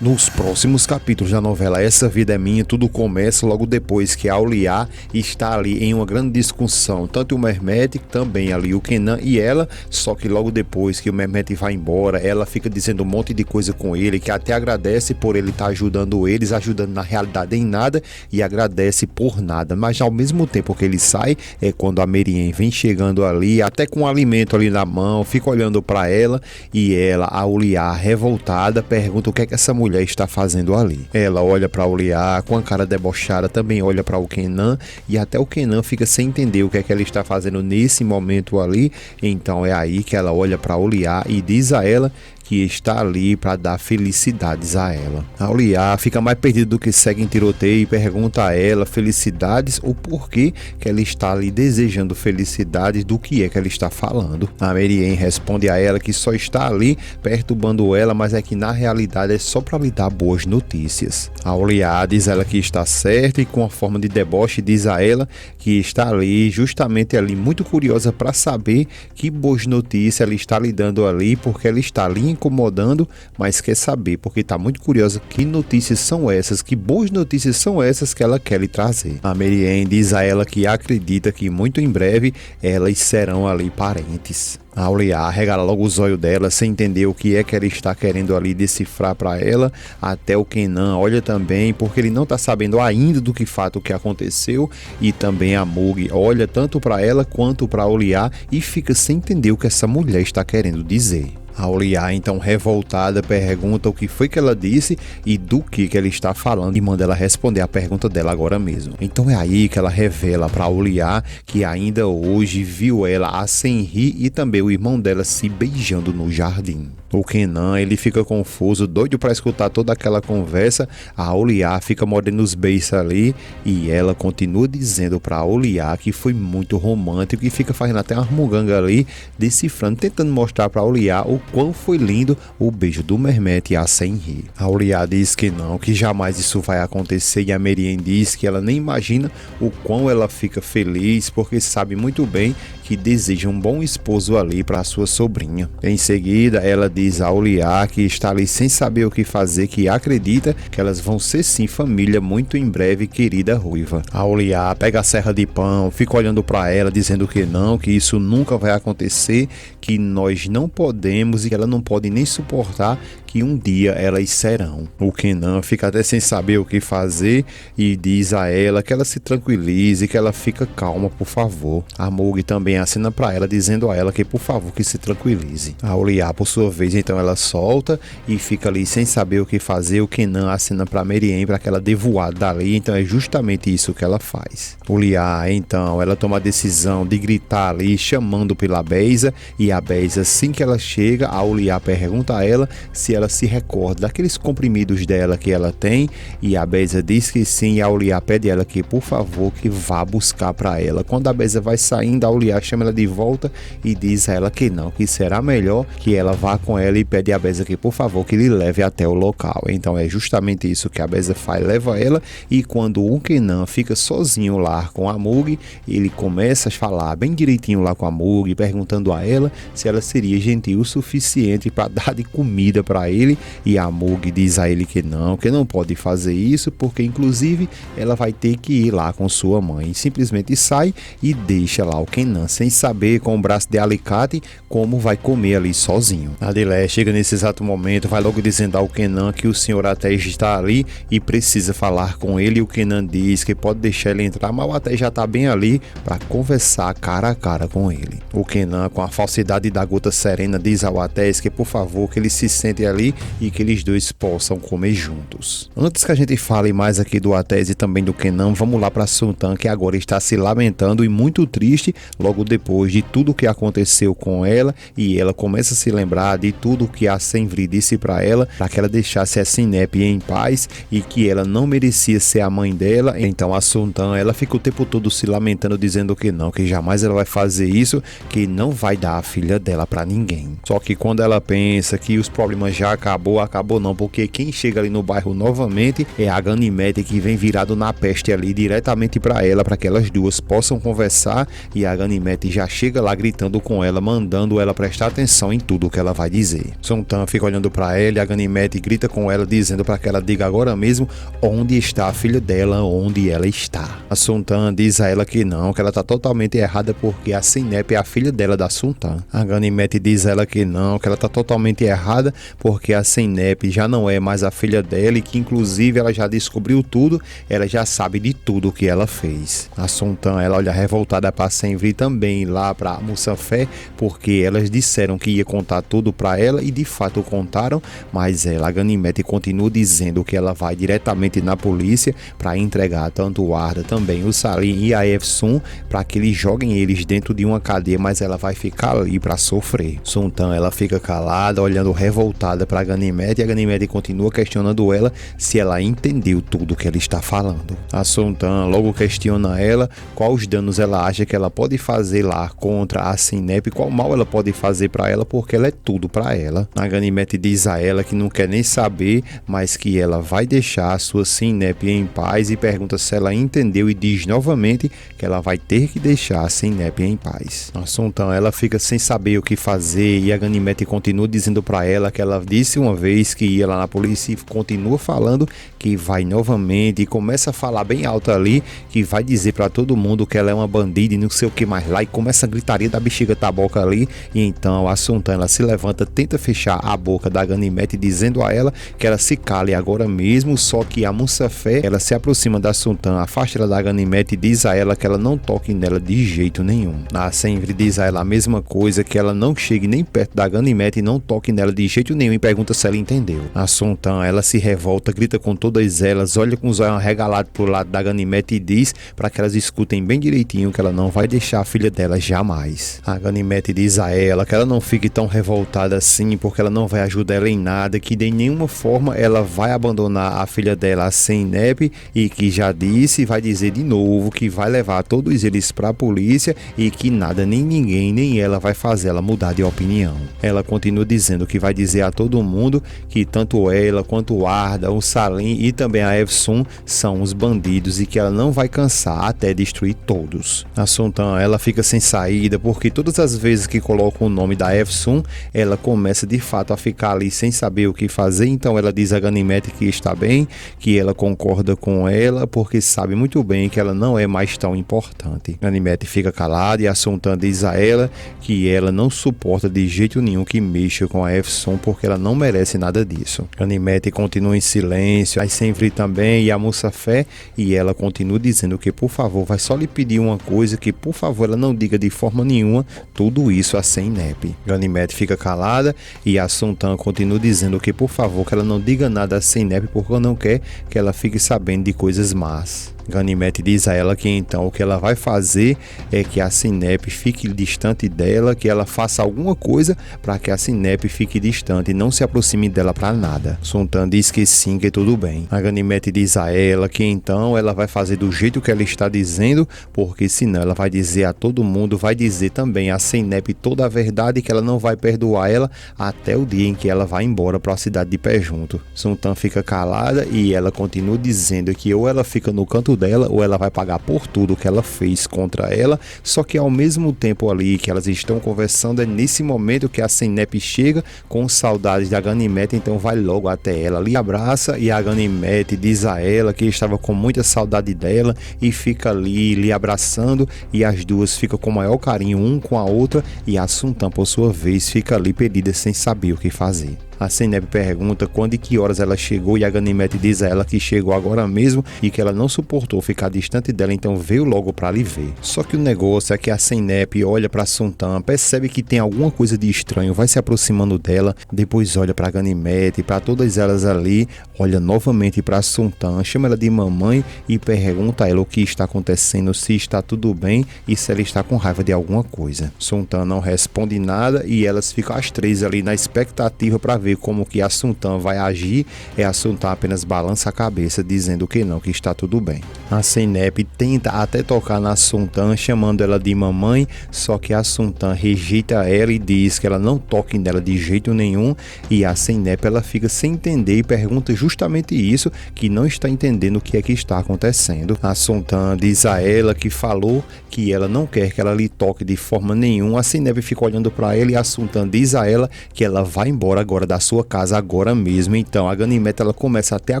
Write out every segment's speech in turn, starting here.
Nos próximos capítulos da novela Essa Vida é Minha, tudo começa logo depois que a Auliá está ali em uma grande discussão, tanto o Mehmet, também ali o Kenan e ela, só que logo depois que o Mehmet vai embora, ela fica dizendo um monte de coisa com ele, que até agradece por ele estar ajudando eles, ajudando na realidade em nada, e agradece por nada, mas ao mesmo tempo que ele sai, é quando a Meriem vem chegando ali, até com um alimento ali na mão, fica olhando para ela, e ela, a Auliá, revoltada, pergunta o que é que essa mulher está fazendo ali. Ela olha para Auliá com a cara debochada, também olha para o Kenan, e até o Kenan fica sem entender o que é que ela está fazendo nesse momento ali. Então é aí que ela olha para Auliá e diz a ela que está ali para dar felicidades a ela. A Auliá fica mais perdida do que segue em tiroteio e pergunta a ela felicidades, o porquê que ela está ali desejando felicidades, do que é que ela está falando. A Meriem responde a ela que só está ali perturbando ela, mas é que na realidade é só para lhe dar boas notícias. A Auliá diz a ela que está certa e com a forma de deboche diz a ela que está ali, justamente ali, muito curiosa para saber que boas notícias ela está lhe dando ali, porque ela está ali incomodando, mas quer saber, porque está muito curiosa, que notícias são essas, que boas notícias são essas que ela quer lhe trazer. A Meriem diz a ela que acredita que muito em breve elas serão ali parentes. A Auliá arregala logo os olhos dela, sem entender o que é que ela está querendo ali decifrar para ela. Até o Kenan olha também, porque ele não está sabendo ainda do que fato que aconteceu, e também a Mug olha tanto para ela quanto para a Auliá e fica sem entender o que essa mulher está querendo dizer. A Auliá, então revoltada, pergunta o que foi que ela disse e do que ela está falando, e manda ela responder a pergunta dela agora mesmo. Então é aí que ela revela para Auliá que ainda hoje viu ela, a Senri e também o irmão dela se beijando no jardim. O Kenan, ele fica confuso, doido para escutar toda aquela conversa. A Auliá fica mordendo os beiços ali e ela continua dizendo para Auliá que foi muito romântico, e fica fazendo até uma muganga ali, decifrando, tentando mostrar para Auliá o quão foi lindo o beijo do Mehmet e a Senri. A Auliá diz que não, que jamais isso vai acontecer, e a Meriem diz que ela nem imagina o quão ela fica feliz, porque sabe muito bem que deseja um bom esposo ali para sua sobrinha. Em seguida, ela diz a Auliá que está ali sem saber o que fazer, que acredita que elas vão ser sim família muito em breve, querida ruiva. A Auliá pega a serra de pão, fica olhando para ela, dizendo que não, que isso nunca vai acontecer, que nós não podemos e que ela não pode nem suportar que um dia elas serão. O Kenan fica até sem saber o que fazer e diz a ela que ela se tranquilize, que ela fica calma, por favor. A Mug também acena para ela, dizendo a ela que por favor que se tranquilize. A Auliá, por sua vez, então ela solta e fica ali sem saber o que fazer. O Kenan acena para Meriem para que ela dê voada dali, então é justamente isso que ela faz. Auliá, então, ela toma a decisão de gritar ali, chamando pela Beiza, e a Beiza, assim que ela chega, a Auliá pergunta a ela se ela se recorda daqueles comprimidos dela que ela tem, e a Beiza diz que sim, e a Auliá pede a ela que por favor que vá buscar para ela. Quando a Beiza vai saindo, a Auliá chama ela de volta e diz a ela que não, que será melhor que ela vá com ela, e pede a Beiza que por favor que lhe leve até o local. Então é justamente isso que a Beiza faz, leva ela, e quando o Kenan fica sozinho lá com a Mug, ele começa a falar bem direitinho lá com a Mug, perguntando a ela se ela seria gentil o suficiente para dar de comida para ele, e a Mug diz a ele que não pode fazer isso, porque inclusive ela vai ter que ir lá com sua mãe. Simplesmente sai e deixa lá o Kenan sem saber, com o braço de alicate, como vai comer ali sozinho. Adilé chega nesse exato momento, vai logo dizendo ao Kenan que o senhor Atés está ali e precisa falar com ele, e o Kenan diz que pode deixar ele entrar, mas o Atés já está bem ali para conversar cara a cara com ele. O Kenan, com a falsidade da gota serena, diz ao Atés que por favor que ele se sente ali e que eles dois possam comer juntos. Antes que a gente fale mais aqui do Atés e também do Kenan, vamos lá para Sultan, que agora está se lamentando e muito triste logo depois de tudo que aconteceu com ela, e ela começa a se lembrar de tudo que a Senvri disse para ela, para que ela deixasse a Sinep em paz e que ela não merecia ser a mãe dela. Então a Sultan, ela fica o tempo todo se lamentando, dizendo que não, que jamais ela vai fazer isso, que não vai dar a filha dela para ninguém. Só que quando ela pensa que os problemas já já acabou não, porque quem chega ali no bairro novamente é a Ganymede, que vem virado na peste ali diretamente para ela, para que elas duas possam conversar, e a Ganymede já chega lá gritando com ela, mandando ela prestar atenção em tudo que ela vai dizer. Sun Tan fica olhando para ela e a Ganymede grita com ela, dizendo para que ela diga agora mesmo onde está a filha dela, onde ela está. A Sun Tan diz a ela que não, que ela tá totalmente errada, porque a Sinep é a filha dela da Sun Tan. A Ganymede diz a ela que não, que ela tá totalmente errada, porque a Sinep já não é mais a filha dela, e que inclusive ela já descobriu tudo, ela já sabe de tudo que ela fez. A Sun Tan, ela olha revoltada para Senvri também lá para Musafé, porque elas disseram que ia contar tudo para ela e de fato contaram, mas ela, a Ganymede, continua dizendo que ela vai diretamente na polícia para entregar tanto o Arda, também o Salim e a Efsun, para que eles joguem eles dentro de uma cadeia, mas ela vai ficar ali para sofrer. Sun Tan, ela fica calada, olhando revoltada para Ganymede, e a Ganymede continua questionando ela se ela entendeu tudo que ela está falando. A Sun Tan logo questiona ela quais danos ela acha que ela pode fazer lá contra a Sinep, qual mal ela pode fazer para ela, porque ela é tudo para ela. A Ganymede diz a ela que não quer nem saber, mas que ela vai deixar a sua Sinep em paz, e pergunta se ela entendeu, e diz novamente que ela vai ter que deixar a Sinep em paz. A Sun Tan, ela fica sem saber o que fazer, e a Ganymede continua dizendo para ela que ela disse uma vez que ia lá na polícia, e continua falando que vai novamente, e começa a falar bem alto ali, que vai dizer para todo mundo que ela é uma bandida e não sei o que mais lá, e começa a gritaria da bexiga taboca ali. E então a Sun Tan, ela se levanta, tenta fechar a boca da Ganymede, dizendo a ela que ela se cale agora mesmo, só que a Musafé, ela se aproxima da Sun Tan, afasta ela da Ganymede e diz a ela que ela não toque nela de jeito nenhum. A Senvri diz a ela a mesma coisa, que ela não chegue nem perto da Ganymede e não toque nela de jeito nenhum, e pergunta se ela entendeu. A Sun Tan, ela se revolta, grita com todas elas, olha com os olhos arregalados pro lado da Ganymede e diz para que elas escutem bem direitinho que ela não vai deixar a filha dela jamais. A Ganymede diz a ela que ela não fique tão revoltada assim, porque ela não vai ajudar ela em nada, que de nenhuma forma ela vai abandonar a filha dela, a Sinep, e que já disse e vai dizer de novo que vai levar todos eles para a polícia, e que nada, nem ninguém, nem ela vai fazer ela mudar de opinião. Ela continua dizendo que vai dizer a todo mundo que tanto ela quanto o Arda, o Salim e também a Efsun são os bandidos, e que ela não vai cansar até destruir todos. A Sun Tan, ela fica sem saída, porque todas as vezes que coloca o nome da Efsun, ela começa de fato a ficar ali sem saber o que fazer. Então ela diz a Ganymede que está bem, que ela concorda com ela, porque sabe muito bem que ela não é mais tão importante. Ganymede fica calada, e a Sun Tan diz a ela que ela não suporta de jeito nenhum que mexa com a Efsun, porque ela não merece nada disso. Ganymede continua em silêncio, a Senvri também, e a Musafé, e ela continua dizendo que por favor vai só lhe pedir uma coisa, que por favor ela não diga de forma nenhuma tudo isso a Sinep. Ganymede fica calada, e a Sun Tan continua dizendo que por favor que ela não diga nada a Sinep, porque não quer que ela fique sabendo de coisas más. Ganymede diz a ela que então o que ela vai fazer é que a Sinep fique distante dela, que ela faça alguma coisa para que a Sinep fique distante e não se aproxime dela para nada. Sun Tan diz que sim, que tudo bem. A Ganymede diz a ela que então ela vai fazer do jeito que ela está dizendo, porque senão ela vai dizer a todo mundo, vai dizer também a Sinep toda a verdade, que ela não vai perdoar ela até o dia em que ela vai embora para a cidade de Pé Junto. Sun Tan fica calada, e ela continua dizendo que ou ela fica no canto dela, ou ela vai pagar por tudo que ela fez contra ela. Só que ao mesmo tempo ali que elas estão conversando, é nesse momento que a Sinep chega com saudades da Ganymede, então vai logo até ela, lhe abraça, e a Ganymede diz a ela que estava com muita saudade dela, e fica ali lhe abraçando, e as duas ficam com o maior carinho um com a outra, e a Sun Tan por sua vez fica ali perdida sem saber o que fazer. A Sinep pergunta quando e que horas ela chegou, e a Ganymede diz a ela que chegou agora mesmo, e que ela não suportou ficar distante dela, então veio logo para lhe ver. Só que o negócio é que a Sinep olha para Sun Tan, percebe que tem alguma coisa de estranho, vai se aproximando dela, depois olha para Ganymede, para todas elas ali, olha novamente para Sun Tan, chama ela de mamãe e pergunta a ela o que está acontecendo, se está tudo bem e se ela está com raiva de alguma coisa. Sun Tan não responde nada, e elas ficam as três ali na expectativa para ver como que a Sun Tan vai agir, e a Sun Tan apenas balança a cabeça dizendo que não, que está tudo bem. A Zeynep tenta até tocar na Sultan, chamando ela de mamãe, só que a Sultan rejeita ela e diz que ela não toque nela de jeito nenhum, e a Zeynep ela fica sem entender e pergunta justamente isso, que não está entendendo o que é que está acontecendo. A Sultan diz a ela que falou que ela não quer que ela lhe toque de forma nenhuma. A Zeynep fica olhando para ela e a Sultan diz a ela que ela vai embora agora da sua casa agora mesmo. Então a Ganymede ela começa até a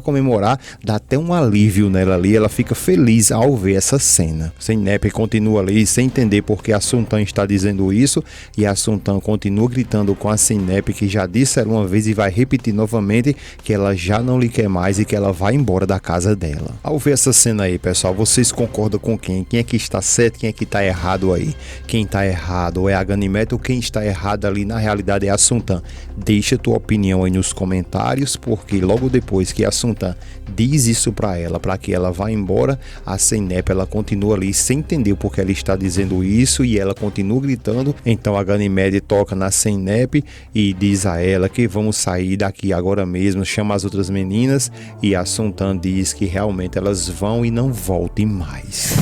comemorar, dá até um alívio nela ali, ela fica feliz ao ver essa cena. Zeynep continua ali sem entender porque a Sultan está dizendo isso, e a Sultan continua gritando com a Zeynep que já disse ela uma vez e vai repetir novamente que ela já não lhe quer mais e que ela vai embora da casa dela. Ao ver essa cena aí, pessoal, vocês concordam com quem? Quem é que está certo, quem é que está errado aí? Quem está errado é a Ganymede ou quem está errado ali na realidade é a Sultan? Deixa tua opinião aí nos comentários, porque logo depois que a Sultan diz isso para ela, para que ela vá embora, a Zeynep ela continua ali sem entender porque ela está dizendo isso e ela continua gritando. Então a Ganymede toca na Zeynep e diz a ela que vamos sair daqui agora mesmo, chama as outras meninas, e a Sultan diz que realmente elas vão e não voltem mais.